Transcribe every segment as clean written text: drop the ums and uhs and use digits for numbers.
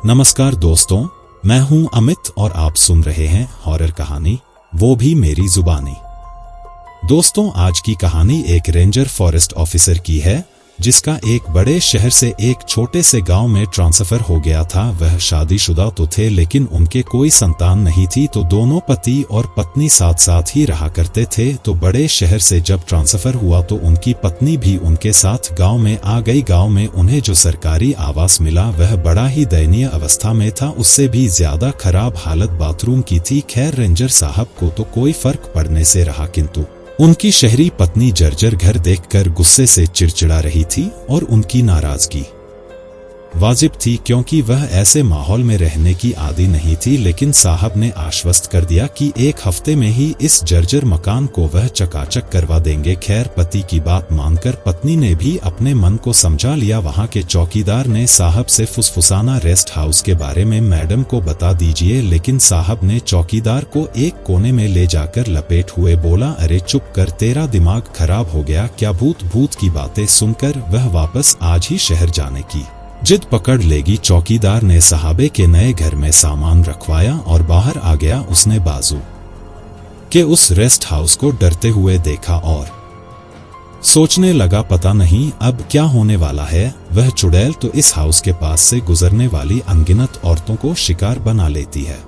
नमस्कार दोस्तों, मैं हूं अमित और आप सुन रहे हैं हॉरर कहानी, वो भी मेरी जुबानी। दोस्तों, आज की कहानी एक रेंजर फॉरेस्ट ऑफिसर की है जिसका एक बड़े शहर से एक छोटे से गांव में ट्रांसफर हो गया था। वह शादीशुदा तो थे लेकिन उनके कोई संतान नहीं थी, तो दोनों पति और पत्नी साथ साथ ही रहा करते थे। तो बड़े शहर से जब ट्रांसफर हुआ तो उनकी पत्नी भी उनके साथ गांव में आ गई। गांव में उन्हें जो सरकारी आवास मिला वह बड़ा ही दयनीय अवस्था में था, उससे भी ज्यादा खराब हालत बाथरूम की थी। खैर, रेंजर साहब को तो कोई फर्क पड़ने से रहा, किंतु उनकी शहरी पत्नी जर्जर घर देखकर गुस्से से चिड़चिड़ा रही थी और उनकी नाराजगी वाजिब थी क्योंकि वह ऐसे माहौल में रहने की आदी नहीं थी। लेकिन साहब ने आश्वस्त कर दिया कि एक हफ्ते में ही इस जर्जर मकान को वह चकाचक करवा देंगे। खैर, पति की बात मानकर पत्नी ने भी अपने मन को समझा लिया। वहां के चौकीदार ने साहब से फुसफुसाना रेस्ट हाउस के बारे में मैडम को बता दीजिए, लेकिन साहब ने चौकीदार को एक कोने में ले जाकर लपेट हुए बोला, अरे चुप कर, तेरा दिमाग खराब हो गया क्या? भूत की बातें सुनकर वह वापस आज ही शहर जाने की जिद पकड़ लेगी। चौकीदार ने साहबे के नए घर में सामान रखवाया और बाहर आ गया। उसने बाजू के उस रेस्ट हाउस को डरते हुए देखा और सोचने लगा, पता नहीं अब क्या होने वाला है। वह चुड़ैल तो इस हाउस के पास से गुजरने वाली अनगिनत औरतों को शिकार बना लेती है,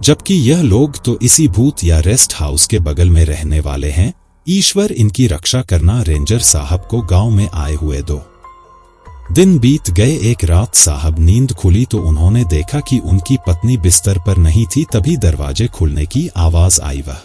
जबकि यह लोग तो इसी भूत या रेस्ट हाउस के बगल में रहने वाले हैं। ईश्वर इनकी रक्षा करना। रेंजर साहब को गांव में आए हुए 2 दिन बीत गए। एक रात साहब नींद खुली तो उन्होंने देखा कि उनकी पत्नी बिस्तर पर नहीं थी। तभी दरवाजे खुलने की आवाज आई। वह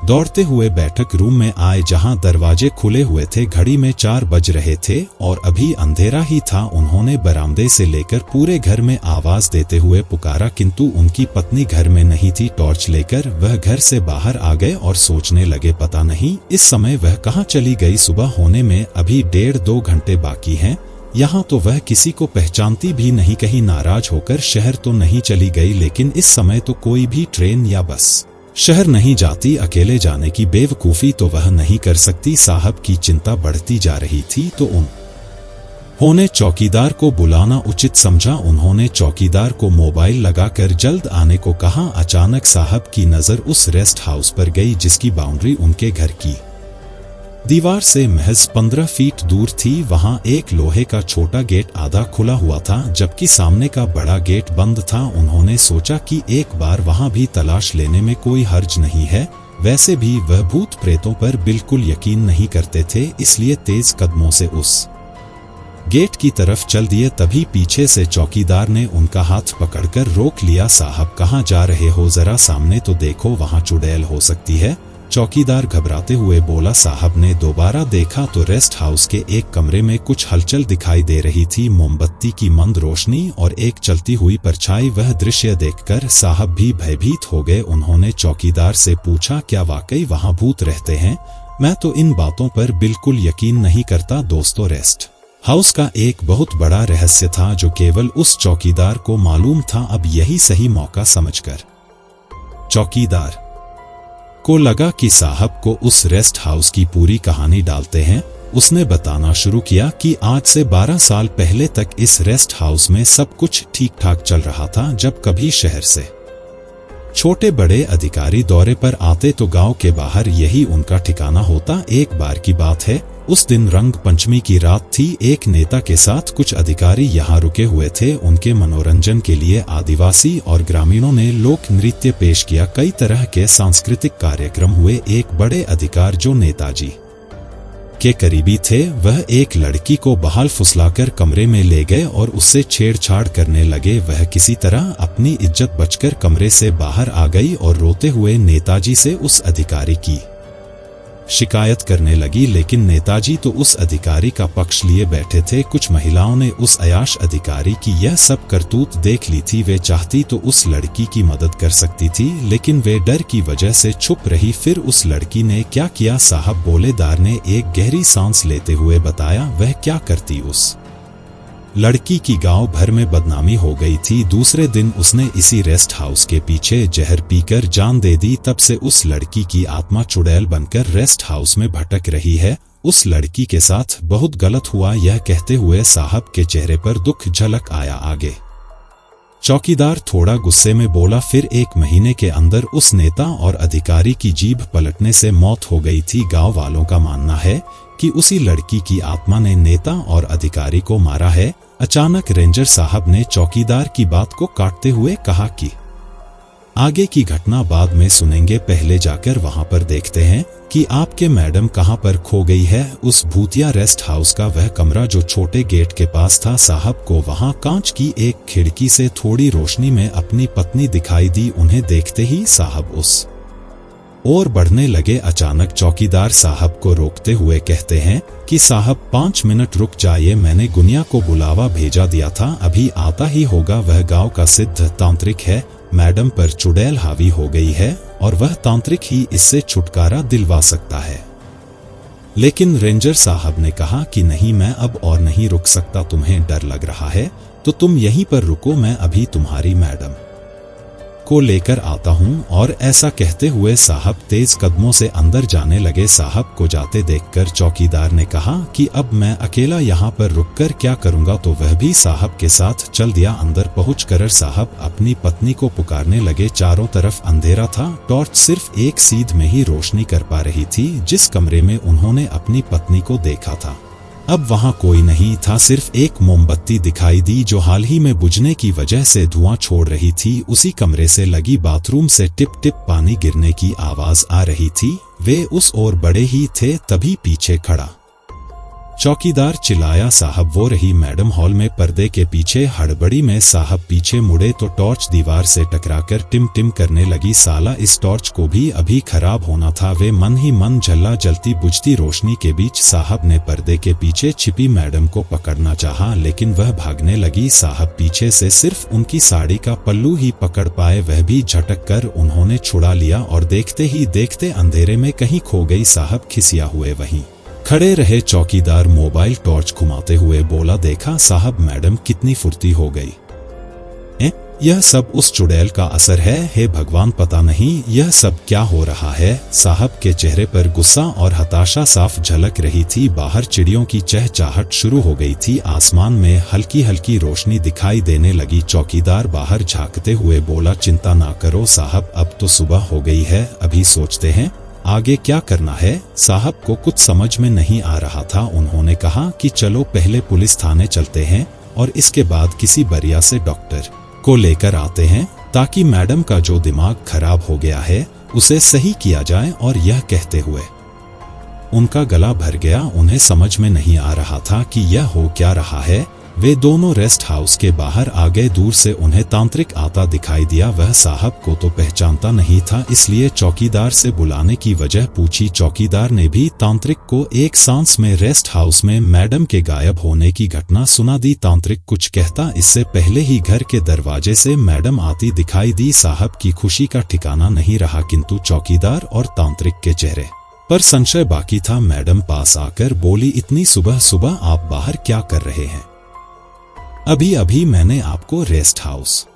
दौड़ते हुए बैठक रूम में आए जहां दरवाजे खुले हुए थे। घड़ी में 4 बज रहे थे और अभी अंधेरा ही था। उन्होंने बरामदे से लेकर पूरे घर में आवाज देते हुए पुकारा, किंतु उनकी पत्नी घर में नहीं थी। टॉर्च लेकर वह घर से बाहर आ गए और सोचने लगे, पता नहीं इस समय वह कहां चली गई। सुबह होने में अभी 1.5-2 घंटे बाकी हैं। यहाँ तो वह किसी को पहचानती भी नहीं। कहीं नाराज होकर शहर तो नहीं चली गई, लेकिन इस समय तो कोई भी ट्रेन या बस शहर नहीं जाती। अकेले जाने की बेवकूफी तो वह नहीं कर सकती। साहब की चिंता बढ़ती जा रही थी तो उन्होंने चौकीदार को बुलाना उचित समझा। उन्होंने चौकीदार को मोबाइल लगाकर जल्द आने को कहा। अचानक साहब की नजर उस रेस्ट हाउस पर गई जिसकी बाउंड्री उनके घर की दीवार से महज 15 फीट दूर थी। वहां एक लोहे का छोटा गेट आधा खुला हुआ था, जबकि सामने का बड़ा गेट बंद था। उन्होंने सोचा कि एक बार वहां भी तलाश लेने में कोई हर्ज नहीं है। वैसे भी वह भूत प्रेतों पर बिल्कुल यकीन नहीं करते थे, इसलिए तेज कदमों से उस गेट की तरफ चल दिए। तभी पीछे से चौकीदार ने उनका हाथ पकड़कर रोक लिया। साहब, कहां जा रहे हो? जरा सामने तो देखो, वहां चुड़ैल हो सकती है। चौकीदार घबराते हुए बोला। साहब ने दोबारा देखा तो रेस्ट हाउस के एक कमरे में कुछ हलचल दिखाई दे रही थी। मोमबत्ती की मंद रोशनी और एक चलती हुई परछाई। वह दृश्य देखकर साहब भी भयभीत हो गए। उन्होंने चौकीदार से पूछा, क्या वाकई वहां भूत रहते हैं? मैं तो इन बातों पर बिल्कुल यकीन नहीं करता। दोस्तों, रेस्ट हाउस का एक बहुत बड़ा रहस्य था जो केवल उस चौकीदार को मालूम था। अब यही सही मौका समझकर चौकीदार को लगा कि साहब को उस रेस्ट हाउस की पूरी कहानी डालते हैं। उसने बताना शुरू किया कि आज से 12 साल पहले तक इस रेस्ट हाउस में सब कुछ ठीक ठाक चल रहा था। जब कभी शहर से छोटे बड़े अधिकारी दौरे पर आते तो गांव के बाहर यही उनका ठिकाना होता। एक बार की बात है, उस दिन रंग पंचमी की रात थी। एक नेता के साथ कुछ अधिकारी यहाँ रुके हुए थे। उनके मनोरंजन के लिए आदिवासी और ग्रामीणों ने लोक नृत्य पेश किया। कई तरह के सांस्कृतिक कार्यक्रम हुए। एक बड़े अधिकारी जो नेताजी के करीबी थे, वह एक लड़की को बहाल फुसलाकर कमरे में ले गए और उससे छेड़छाड़ करने लगे। वह किसी तरह अपनी इज्जत बचाकर कमरे से बाहर आ गई और रोते हुए नेताजी से उस अधिकारी की शिकायत करने लगी। लेकिन नेताजी तो उस अधिकारी का पक्ष लिए बैठे थे। कुछ महिलाओं ने उस अयाश अधिकारी की यह सब करतूत देख ली थी। वे चाहती तो उस लड़की की मदद कर सकती थी, लेकिन वे डर की वजह से छुप रही। फिर उस लड़की ने क्या किया? साहब बोलेदार ने एक गहरी सांस लेते हुए बताया। वह क्या करती? उस लड़की की गांव भर में बदनामी हो गई थी। दूसरे दिन उसने इसी रेस्ट हाउस के पीछे जहर पीकर जान दे दी। तब से उस लड़की की आत्मा चुड़ैल बनकर रेस्ट हाउस में भटक रही है। उस लड़की के साथ बहुत गलत हुआ। यह कहते हुए साहब के चेहरे पर दुख झलक आया। आगे चौकीदार थोड़ा गुस्से में बोला, फिर 1 महीने के अंदर उस नेता और अधिकारी की जीभ पलटने से मौत हो गई थी। गांव वालों का मानना है कि उसी लड़की की आत्मा ने नेता और अधिकारी को मारा है। अचानक रेंजर साहब ने चौकीदार की बात को काटते हुए कहा कि आगे की घटना बाद में सुनेंगे, पहले जाकर वहां पर देखते हैं कि आपके मैडम कहां पर खो गई है। उस भूतिया रेस्ट हाउस का वह कमरा जो छोटे गेट के पास था, साहब को वहां कांच की एक खिड़की से थोड़ी रोशनी में अपनी पत्नी दिखाई दी। उन्हें देखते ही साहब उस और बढ़ने लगे। अचानक चौकीदार साहब को रोकते हुए कहते हैं कि साहब 5 मिनट रुक जाइए, मैंने गुनिया को बुलावा भेजा दिया था, अभी आता ही होगा। वह गांव का सिद्ध तांत्रिक है, मैडम पर चुड़ैल हावी हो गई है और वह तांत्रिक ही इससे छुटकारा दिलवा सकता है। लेकिन रेंजर साहब ने कहा कि नहीं, मैं अब और नहीं रुक सकता। तुम्हें डर लग रहा है तो तुम यहीं पर रुको, मैं अभी तुम्हारी मैडम को लेकर आता हूं। और ऐसा कहते हुए साहब तेज कदमों से अंदर जाने लगे। साहब को जाते देखकर चौकीदार ने कहा कि अब मैं अकेला यहाँ पर रुककर क्या करूंगा, तो वह भी साहब के साथ चल दिया। अंदर पहुंचकर साहब अपनी पत्नी को पुकारने लगे। चारों तरफ अंधेरा था, टॉर्च सिर्फ एक सीध में ही रोशनी कर पा रही थी। जिस कमरे में उन्होंने अपनी पत्नी को देखा था अब वहां कोई नहीं था, सिर्फ एक मोमबत्ती दिखाई दी जो हाल ही में बुझने की वजह से धुआं छोड़ रही थी। उसी कमरे से लगी बाथरूम से टिप टिप पानी गिरने की आवाज आ रही थी। वे उस ओर बड़े ही थे, तभी पीछे खड़ा चौकीदार चिल्लाया, साहब वो रही मैडम हॉल में पर्दे के पीछे। हड़बड़ी में साहब पीछे मुड़े तो टॉर्च दीवार से टकराकर टिम टिम करने लगी। साला इस टॉर्च को भी अभी खराब होना था। वे मन ही मन झल्ला जलती बुझती रोशनी के बीच साहब ने पर्दे के पीछे छिपी मैडम को पकड़ना चाहा, लेकिन वह भागने लगी। साहब पीछे से सिर्फ उनकी साड़ी का पल्लू ही पकड़ पाए, वह भी झटक कर उन्होंने छुड़ा लिया और देखते ही देखते अंधेरे में कहीं खो गई। साहब खिसिया हुए वहीं खड़े रहे। चौकीदार मोबाइल टॉर्च घुमाते हुए बोला, देखा साहब मैडम कितनी फुर्ती हो गई। यह सब उस चुड़ैल का असर है। हे भगवान, पता नहीं यह सब क्या हो रहा है। साहब के चेहरे पर गुस्सा और हताशा साफ झलक रही थी। बाहर चिड़ियों की चहचहाट शुरू हो गई थी। आसमान में हल्की हल्की रोशनी दिखाई देने लगी। चौकीदार बाहर झांकते हुए बोला, चिंता ना करो साहब, अब तो सुबह हो गई है, अभी सोचते हैं आगे क्या करना है। साहब को कुछ समझ में नहीं आ रहा था। उन्होंने कहा कि चलो पहले पुलिस थाने चलते हैं और इसके बाद किसी बढ़िया से डॉक्टर को लेकर आते हैं, ताकि मैडम का जो दिमाग खराब हो गया है उसे सही किया जाए। और यह कहते हुए उनका गला भर गया। उन्हें समझ में नहीं आ रहा था कि यह हो क्या रहा है। वे दोनों रेस्ट हाउस के बाहर आ गए। दूर से उन्हें तांत्रिक आता दिखाई दिया। वह साहब को तो पहचानता नहीं था, इसलिए चौकीदार से बुलाने की वजह पूछी। चौकीदार ने भी तांत्रिक को एक सांस में रेस्ट हाउस में मैडम के गायब होने की घटना सुना दी। तांत्रिक कुछ कहता इससे पहले ही घर के दरवाजे से मैडम आती दिखाई दी। साहब की खुशी का ठिकाना नहीं रहा, किंतु चौकीदार और तांत्रिक के चेहरे पर संशय बाकी था। मैडम पास आकर बोली, इतनी सुबह सुबह आप बाहर क्या कर रहे हैं? अभी अभी मैंने आपको रेस्ट हाउस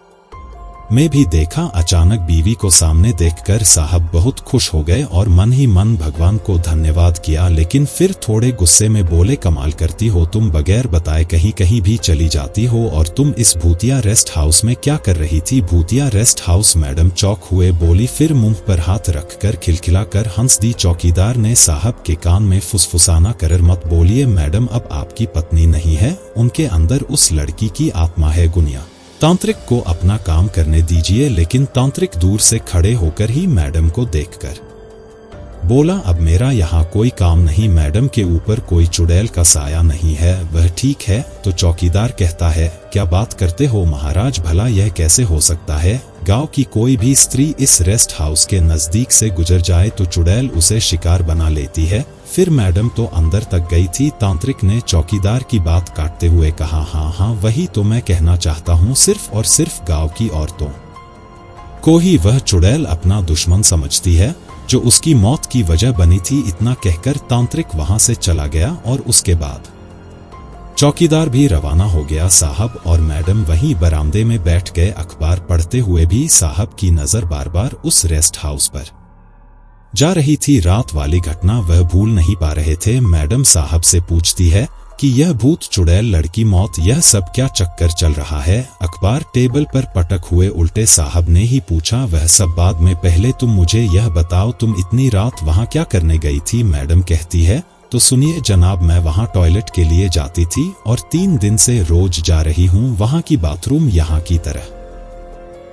में भी देखा। अचानक बीवी को सामने देखकर साहब बहुत खुश हो गए और मन ही मन भगवान को धन्यवाद किया, लेकिन फिर थोड़े गुस्से में बोले, कमाल करती हो तुम, बगैर बताए कहीं कहीं भी चली जाती हो, और तुम इस भूतिया रेस्ट हाउस में क्या कर रही थी? भूतिया रेस्ट हाउस? मैडम चौंक हुए बोली, फिर मुंह पर हाथ रखकर खिलखिला कर हंस दी। चौकीदार ने साहब के कान में फुसफुसाना कर, मत बोलिए मैडम, अब आपकी पत्नी नहीं है, उनके अंदर उस लड़की की आत्मा है। गुनिया, तांत्रिक को अपना काम करने दीजिए। लेकिन तांत्रिक दूर से खड़े होकर ही मैडम को देखकर बोला, अब मेरा यहाँ कोई काम नहीं, मैडम के ऊपर कोई चुड़ैल का साया नहीं है, वह ठीक है। तो चौकीदार कहता है, क्या बात करते हो महाराज, भला यह कैसे हो सकता है? गांव की कोई भी स्त्री इस रेस्ट हाउस के नजदीक से गुजर जाए तो चुड़ैल उसे शिकार बना लेती है। फिर मैडम तो अंदर तक गई थी। तांत्रिक ने चौकीदार की बात काटते हुए कहा, हाँ वही तो मैं कहना चाहता हूँ, सिर्फ और सिर्फ गांव की औरतों को ही वह चुड़ैल अपना दुश्मन समझती है, जो उसकी मौत की वजह बनी थी। इतना कहकर तांत्रिक वहां से चला गया और उसके बाद चौकीदार भी रवाना हो गया। साहब और मैडम वहीं बरामदे में बैठ गए। अखबार पढ़ते हुए भी साहब की नजर बार बार उस रेस्ट हाउस पर जा रही थी। रात वाली घटना वह भूल नहीं पा रहे थे। मैडम साहब से पूछती है, कि यह भूत चुड़ैल लड़की मौत यह सब क्या चक्कर चल रहा है। अखबार टेबल पर पटक हुए उल्टे साहब ने ही पूछा, वह सब बाद में, पहले तुम मुझे यह बताओ तुम इतनी रात वहां क्या करने गई थी। मैडम कहती है, तो सुनिए जनाब, मैं वहां टॉयलेट के लिए जाती थी और 3 दिन से रोज जा रही हूं। वहां की बाथरूम यहाँ की तरह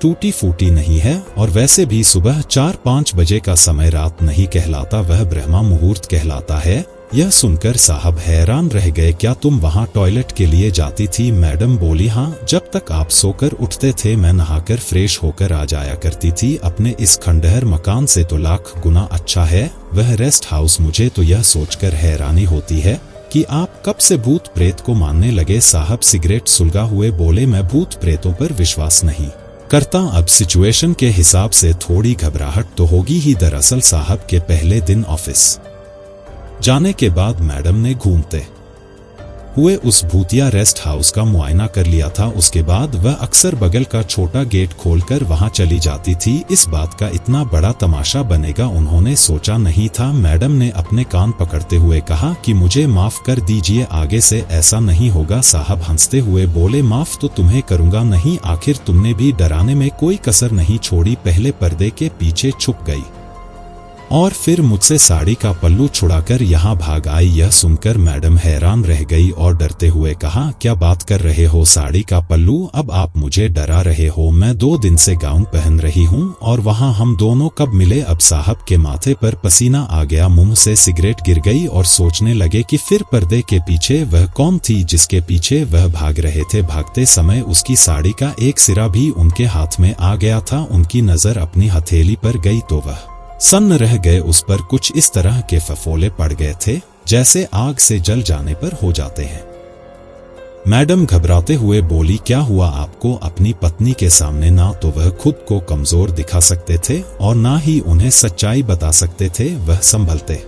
टूटी फूटी नहीं है और वैसे भी सुबह 4-5 बजे का समय रात नहीं कहलाता, वह ब्रह्मा मुहूर्त कहलाता है। यह सुनकर साहब हैरान रह गए, क्या तुम वहां टॉयलेट के लिए जाती थी। मैडम बोली, हाँ, जब तक आप सोकर उठते थे मैं नहाकर फ्रेश होकर आ जाया करती थी। अपने इस खंडहर मकान से तो लाख गुना अच्छा है वह रेस्ट हाउस। मुझे तो यह सोचकर हैरानी होती है कि आप कब से भूत प्रेत को मानने लगे। साहब सिगरेट सुलगा हुए बोले, मैं भूत प्रेतों पर विश्वास नहीं करता। अब सिचुएशन के हिसाब से थोड़ी घबराहट तो होगी ही। दरअसल साहब के पहले दिन ऑफिस जाने के बाद मैडम ने घूमते हुए उस भूतिया रेस्ट हाउस का मुआयना कर लिया था। उसके बाद वह अक्सर बगल का छोटा गेट खोलकर वहां चली जाती थी। इस बात का इतना बड़ा तमाशा बनेगा उन्होंने सोचा नहीं था। मैडम ने अपने कान पकड़ते हुए कहा कि मुझे माफ कर दीजिए, आगे से ऐसा नहीं होगा। साहब हंसते हुए बोले, माफ तो तुम्हें करूंगा नहीं, आखिर तुमने भी डराने में कोई कसर नहीं छोड़ी। पहले पर्दे के पीछे छुप गई और फिर मुझसे साड़ी का पल्लू छुड़ाकर यहाँ भाग आई। यह सुनकर मैडम हैरान रह गई और डरते हुए कहा, क्या बात कर रहे हो, साड़ी का पल्लू? अब आप मुझे डरा रहे हो? मैं 2 दिन से गाउन पहन रही हूँ और वहाँ हम दोनों कब मिले। अब साहब के माथे पर पसीना आ गया, मुंह से सिगरेट गिर गई और सोचने लगे कि फिर पर्दे के पीछे वह कौन थी जिसके पीछे वह भाग रहे थे। भागते समय उसकी साड़ी का एक सिरा भी उनके हाथ में आ गया था। उनकी नजर अपनी हथेली पर गई तो वह सन्न रह गए। उस पर कुछ इस तरह के फफोले पड़ गए थे जैसे आग से जल जाने पर हो जाते हैं। मैडम घबराते हुए बोली, क्या हुआ आपको? अपनी पत्नी के सामने ना तो वह खुद को कमजोर दिखा सकते थे और ना ही उन्हें सच्चाई बता सकते थे। वह संभलते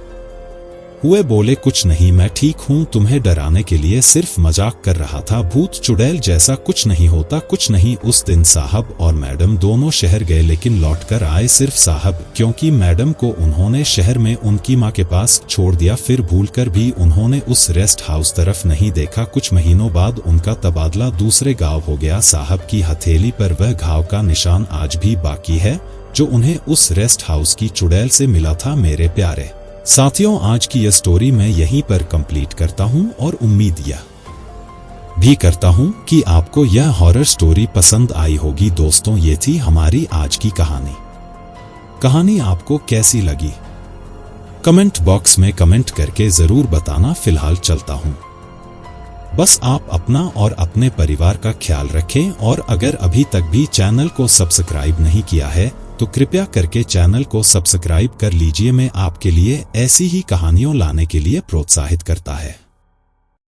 हुए बोले, कुछ नहीं, मैं ठीक हूँ, तुम्हें डराने के लिए सिर्फ मजाक कर रहा था। भूत चुड़ैल जैसा कुछ नहीं होता, कुछ नहीं। उस दिन साहब और मैडम दोनों शहर गए लेकिन लौटकर आए सिर्फ साहब, क्योंकि मैडम को उन्होंने शहर में उनकी माँ के पास छोड़ दिया। फिर भूलकर भी उन्होंने उस रेस्ट हाउस तरफ नहीं देखा। कुछ महीनों बाद उनका तबादला दूसरे गाँव हो गया। साहब की हथेली पर वह घाव का निशान आज भी बाकी है जो उन्हें उस रेस्ट हाउस की चुड़ैल से मिला था। मेरे प्यारे साथियों, आज की यह स्टोरी मैं यहीं पर कंप्लीट करता हूं और उम्मीद यह भी करता हूं कि आपको यह हॉरर स्टोरी पसंद आई होगी। दोस्तों, ये थी हमारी आज की कहानी आपको कैसी लगी कमेंट बॉक्स में कमेंट करके जरूर बताना। फिलहाल चलता हूं, बस आप अपना और अपने परिवार का ख्याल रखें और अगर अभी तक भी चैनल को सब्सक्राइब नहीं किया है तो कृपया करके चैनल को सब्सक्राइब कर लीजिए। मैं आपके लिए ऐसी ही कहानियों लाने के लिए प्रोत्साहित करता है।